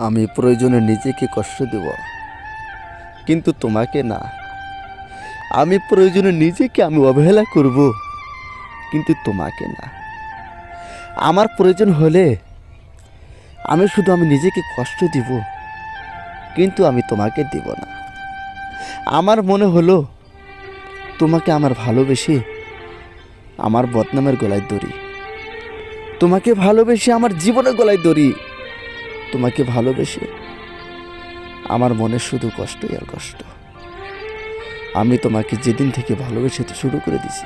আমি প্রয়োজনে নিজেকে কষ্ট দেব, কিন্তু তোমাকে না। আমি প্রয়োজনে নিজেকে অবহেলা করব, কিন্তু তোমাকে না। আমার প্রয়োজন হলে আমি নিজেকে কষ্ট দিব, কিন্তু আমি তোমাকে দিব না। আমার মনে হলো তোমাকে আমার ভালোবেসে আমার বদনামের গলায় দড়ি, তোমাকে ভালোবেসে আমার জীবনের গলায় দড়ি, তোমাকে ভালোবেসে আমার মনে শুধু কষ্টই আর কষ্ট। আমি তোমাকে যেদিন থেকে ভালোবেসে শুরু করে দিছি,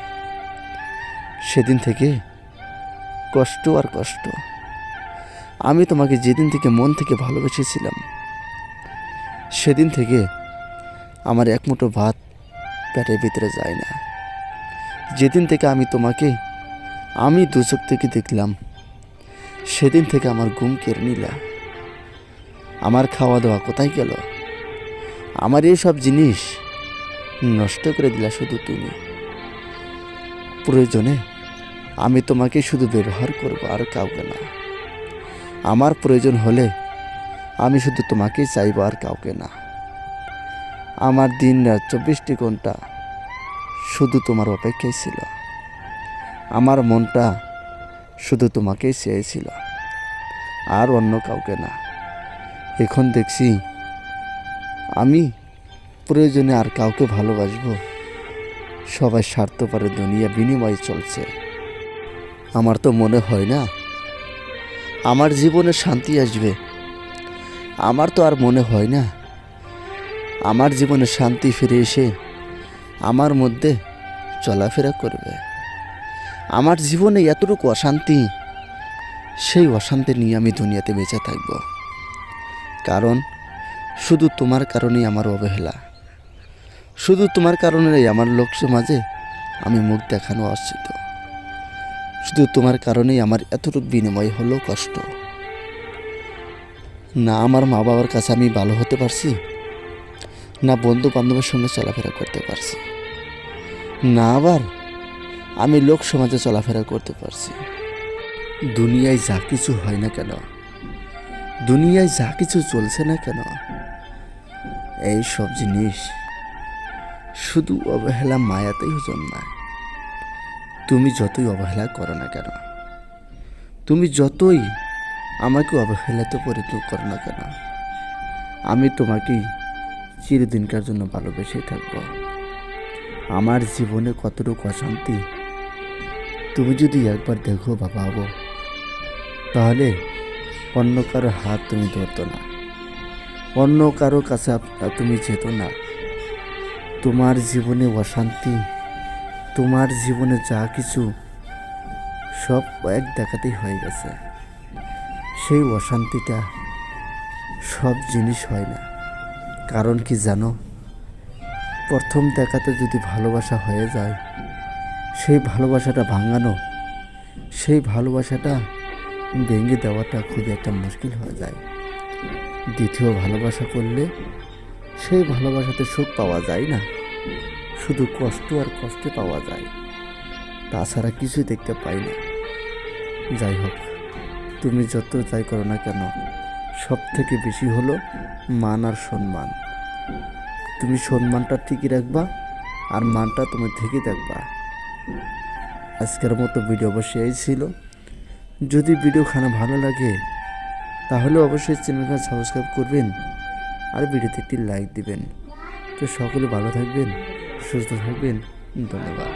সেদিন থেকে কষ্ট আর কষ্ট। আমি তোমাকে যেদিন থেকে মন থেকে ভালোবেসেছিলাম, সেদিন থেকে আমার এক মুঠো ভাত পেটের ভিতরে যায় না। যেদিন থেকে আমি তোমাকে দু চোখ থেকে দেখলাম, সেদিন থেকে আমার ঘুম কেড়ে নিলা। আমার খাওয়া দাওয়া কোথায় গেল? আমার এইসব জিনিস নষ্ট করে দিলা শুধু তুমি। প্রয়োজনে আমি তোমাকে শুধু ব্যবহার করব, আর কাউকে না। আমার প্রয়োজন হলে আমি শুধু তোমাকেই চাইব, আর কাউকে না। আমার দিন রাত 24টি ঘন্টা শুধু তোমার অপেক্ষায় ছিল। আমার মনটা শুধু তোমাকেই চেয়েছিল, আর অন্য কাউকে না। এখন দেখছি আমি প্রয়োজনে আর কাউকে ভালোবাসবো, সবাই স্বার্থপরে দুনিয়া বিনিময়ে চলছে। আমার তো মনে হয় না আমার জীবনে শান্তি আসবে। আমার তো আর মনে হয় না আমার জীবনে শান্তি ফিরে এসে আমার মধ্যে চলাফেরা করবে। আমার জীবনে এতটুকু অশান্তি, সেই অশান্তি নিয়ে আমি দুনিয়াতে বেঁচে থাকব। কারণ শুধু তোমার কারণেই আমার অবহেলা, শুধু তোমার কারণেই আমার লোক সমাজে আমি মুখ দেখানো অশ্চিত। শুধু তোমার কারণেই আমার এতটুকু বিনিময় হলো কষ্ট। না আমার মা বাবার কাছে আমি ভালো হতে পারছি, না বন্ধু বান্ধবের সঙ্গে চলাফেরা করতে পারছি, না আবার আমি লোক সমাজে চলাফেরা করতে পারছি। দুনিয়ায় যা কিছু হয় না কেন, দুনিয়ায় যা কিছু চলছে না কেন, এই সব জিনিস শুধু অবহেলা মায়াতেই জন্মায়। তুমি যতই অবহেলা করো না কেন, তুমি যতই আমাকে অবহেলাতে পরিণত করো না কেন, আমি তোমাকেই চিরদিনকার জন্য ভালোবেসে থাকবো। আমার জীবনে কতটুকু অশান্তি তুমি যদি একবার দেখো বা ভাবো, তাহলে অন্য কারো হাত তুমি ধরতো না, অন্য কারো কাছে তুমি যেত না। তোমার জীবনে অশান্তি, তোমার জীবনে যা কিছু সব এক দেখাতেই হয়ে গেছে। সেই অশান্তিটা সব জিনিস হয় না। কারণ কি জানো, প্রথম দেখাতে যদি ভালোবাসা হয়ে যায়, সেই ভালোবাসাটা ভাঙানো, সেই ভালোবাসাটা ভেঙে দেওয়াটা খুবই একটা মুশকিল হয়ে যায়। দ্বিতীয় ভালোবাসা করলে সেই ভালোবাসাতে সুখ পাওয়া যায় না, শুধু কষ্ট আর কষ্টে পাওয়া যায়, তাছাড়া কিছুই দেখতে পাই না। যাই হোক, তুমি যত যাই করো না কেন, সব থেকে বেশি হলো মান আর সম্মান। তুমি সম্মানটা ঠিকই রাখবা, আর মানটা তুমি ঠিকই দেখবা। আজকের মতো ভিডিও অবশ্যই এই ছিল। যদি ভিডিওখানা ভালো লাগে তাহলে অবশ্যই চ্যানেলটা সাবস্ক্রাইব করবেন, আর ভিডিওতে একটি লাইক দিবেন। তো সকলে ভালো থাকবেন, সুস্থ থাকবেন। ধন্যবাদ।